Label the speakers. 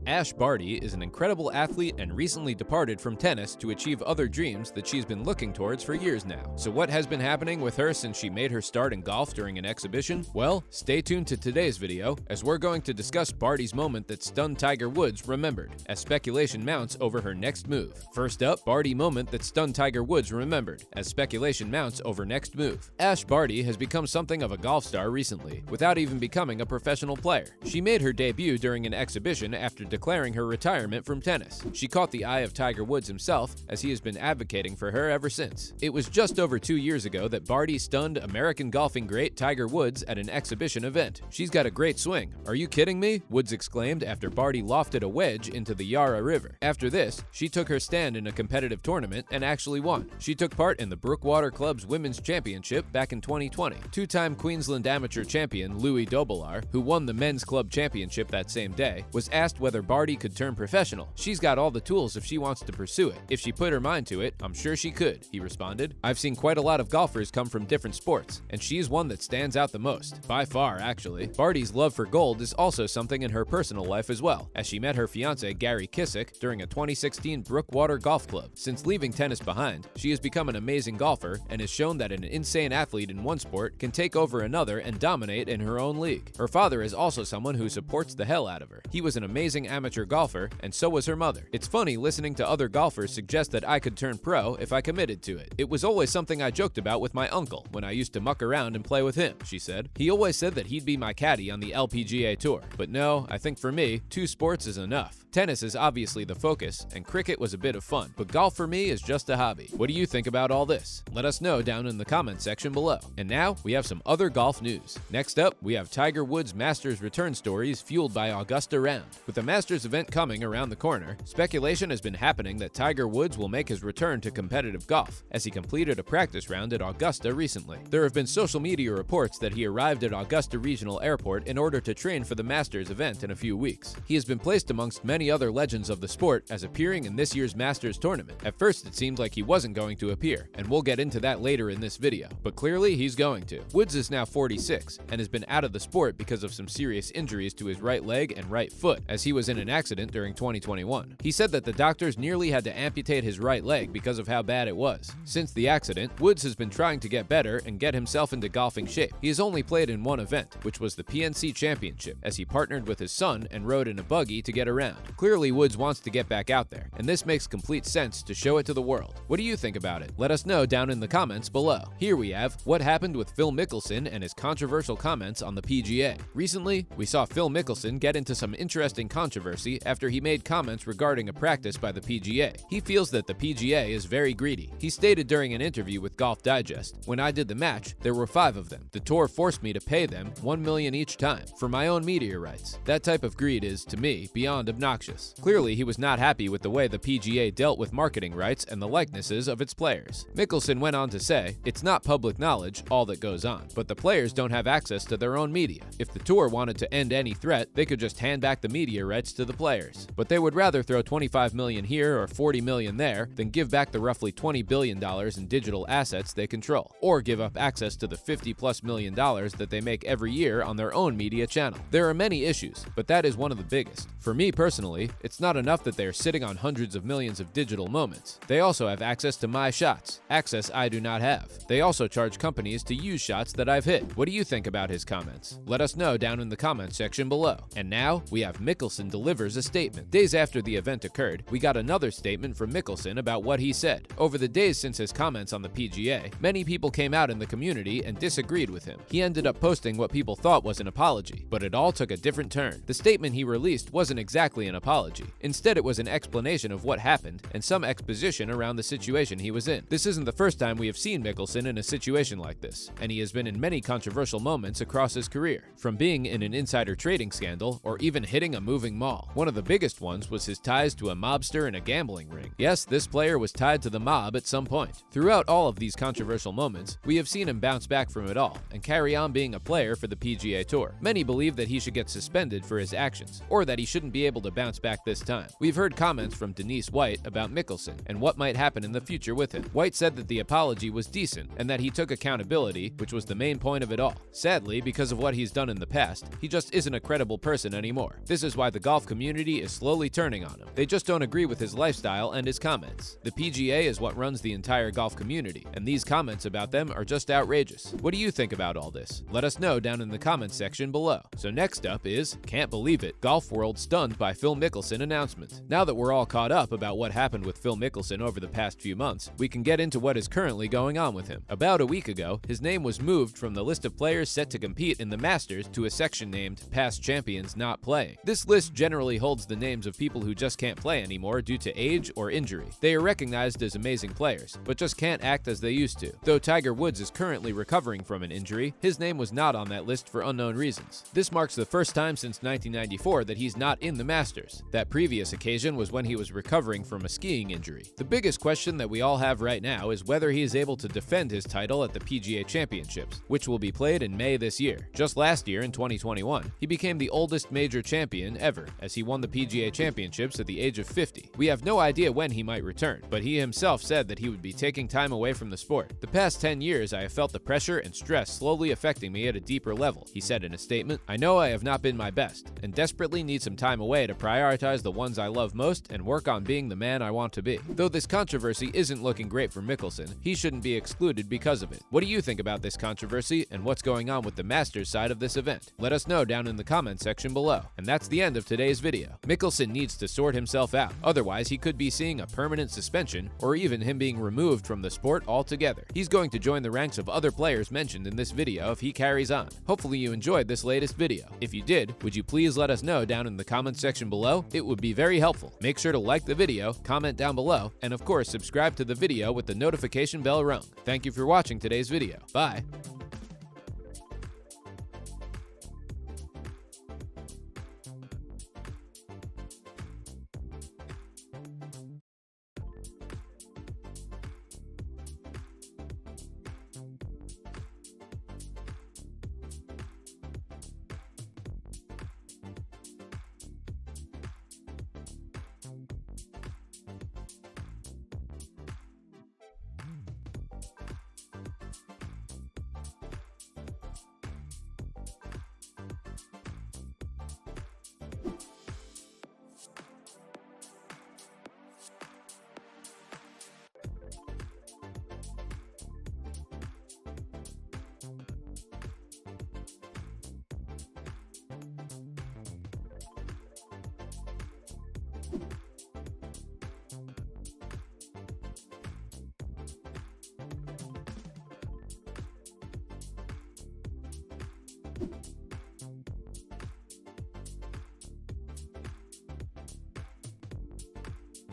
Speaker 1: Ash Barty is an incredible athlete and recently departed from tennis to achieve other dreams that she's been looking towards for years now. So what has been happening with her since she made her start in golf during an exhibition? Well, stay tuned to today's video as we're going to discuss Barty's moment that stunned Tiger Woods remembered, as speculation mounts over her next move. First up, Barty moment that stunned Tiger Woods remembered, as speculation mounts over next move. Ash Barty has become something of a golf star recently, without even becoming a professional player. She made her debut during an exhibition after declaring her retirement from tennis. She caught the eye of Tiger Woods himself, as he has been advocating for her ever since. It was just over 2 years ago that Barty stunned American golfing great Tiger Woods at an exhibition event. "She's got a great swing. Are you kidding me?" Woods exclaimed after Barty lofted a wedge into the Yarra River. After this, she took her stand in a competitive tournament and actually won. She took part in the Brookwater Club's Women's Championship back in 2020. Two-time Queensland amateur champion Louis Dobelar, who won the Men's Club Championship that same day, was asked whether Barty could turn professional. "She's got all the tools if she wants to pursue it. If she put her mind to it, I'm sure she could," he responded. "I've seen quite a lot of golfers come from different sports, and she's one that stands out the most. By far, actually." Barty's love for gold is also something in her personal life as well, as she met her fiancé Gary Kissick during a 2016 Brookwater Golf Club. Since leaving tennis behind, she has become an amazing golfer and has shown that an insane athlete in one sport can take over another and dominate in her own league. Her father is also someone who supports the hell out of her. He was an amazing amateur golfer, and so was her mother. "It's funny listening to other golfers suggest that I could turn pro if I committed to it. It was always something I joked about with my uncle when I used to muck around and play with him," she said. "He always said that he'd be my caddy on the LPGA Tour. But no, I think for me, 2 sports is enough. Tennis is obviously the focus, and cricket was a bit of fun, but golf for me is just a hobby." What do you think about all this? Let us know down in the comment section below. And now, we have some other golf news. Next up, we have Tiger Woods' Masters return stories fueled by Augusta round. With the Masters event coming around the corner, speculation has been happening that Tiger Woods will make his return to competitive golf, as he completed a practice round at Augusta recently. There have been social media reports that he arrived at Augusta Regional Airport in order to train for the Masters event in a few weeks. He has been placed amongst many other legends of the sport as appearing in this year's Masters tournament. At first, it seemed like he wasn't going to appear, and we'll get into that later in this video, but clearly he's going to. Woods is now 46 and has been out of the sport because of some serious injuries to his right leg and right foot, as he was in an accident during 2021. He said that the doctors nearly had to amputate his right leg because of how bad it was. Since the accident, Woods has been trying to get better and get himself into golfing shape. He has only played in one event, which was the PNC Championship, as he partnered with his son and rode in a buggy to get around. Clearly, Woods wants to get back out there, and this makes complete sense to show it to the world. What do you think about it? Let us know down in the comments below. Here we have what happened with Phil Mickelson and his controversial comments on the PGA. Recently, we saw Phil Mickelson get into some interesting controversy after he made comments regarding a practice by the PGA. He feels that the PGA is very greedy. He stated during an interview with Golf Digest, "When I did the match, there were 5 of them. The tour forced me to pay them $1 million each time for my own media rights. That type of greed is, to me, beyond obnoxious." Clearly, he was not happy with the way the PGA dealt with marketing rights and the likenesses of its players. Mickelson went on to say, "It's not public knowledge, all that goes on, but the players don't have access to their own media. If the tour wanted to end any threat, they could just hand back the media rights to the players. But they would rather throw $25 million here or $40 million there than give back the roughly $20 billion in digital assets they control, or give up access to the $50+ million that they make every year on their own media channel. There are many issues, but that is one of the biggest. For me personally, it's not enough that they are sitting on hundreds of millions of digital moments. They also have access to my shots, access I do not have. They also charge companies to use shots that I've hit." What do you think about his comments? Let us know down in the comment section below. And now, we have Mickelson delivers a statement. Days after the event occurred, we got another statement from Mickelson about what he said. Over the days since his comments on the PGA, many people came out in the community and disagreed with him. He ended up posting what people thought was an apology, but it all took a different turn. The statement he released wasn't exactly an apology. Instead, it was an explanation of what happened and some exposition around the situation he was in. This isn't the first time we have seen Mickelson in a situation like this, and he has been in many controversial moments across his career, from being in an insider trading scandal or even hitting a moving mall. One of the biggest ones was his ties to a mobster in a gambling ring. Yes, this player was tied to the mob at some point. Throughout all of these controversial moments, we have seen him bounce back from it all and carry on being a player for the PGA Tour. Many believe that he should get suspended for his actions, or that he shouldn't be able to bounce back this time. We've heard comments from Denise White about Mickelson and what might happen in the future with him. White said that the apology was decent and that he took accountability, which was the main point of it all. Sadly, because of what he's done in the past, he just isn't a credible person anymore. This is why the golf golf community is slowly turning on him. They just don't agree with his lifestyle and his comments. The PGA is what runs the entire golf community, and these comments about them are just outrageous. What do you think about all this? Let us know down in the comments section below. So next up is, can't believe it, golf world stunned by Phil Mickelson announcement. Now that we're all caught up about what happened with Phil Mickelson over the past few months, we can get into what is currently going on with him. About a week ago, his name was moved from the list of players set to compete in the Masters to a section named Past Champions Not Playing. This list generally holds the names of people who just can't play anymore due to age or injury. They are recognized as amazing players, but just can't act as they used to. Though Tiger Woods is currently recovering from an injury, his name was not on that list for unknown reasons. This marks the first time since 1994 that he's not in the Masters. That previous occasion was when he was recovering from a skiing injury. The biggest question that we all have right now is whether he is able to defend his title at the PGA Championships, which will be played in May this year. Just last year, in 2021, he became the oldest major champion ever, as he won the PGA Championships at the age of 50. We have no idea when he might return, but he himself said that he would be taking time away from the sport. The past 10 years, I have felt the pressure and stress slowly affecting me at a deeper level, he said in a statement. I know I have not been my best, and desperately need some time away to prioritize the ones I love most and work on being the man I want to be. Though this controversy isn't looking great for Mickelson, he shouldn't be excluded because of it. What do you think about this controversy and what's going on with the Masters side of this event? Let us know down in the comment section below. And that's the end of today's video. Mickelson needs to sort himself out, otherwise he could be seeing a permanent suspension or even him being removed from the sport altogether. He's going to join the ranks of other players mentioned in this video if he carries on. Hopefully you enjoyed this latest video. If you did, would you please let us know down in the comment section below? It would be very helpful. Make sure to like the video, comment down below, and of course subscribe to the video with the notification bell rung. Thank you for watching today's video. Bye!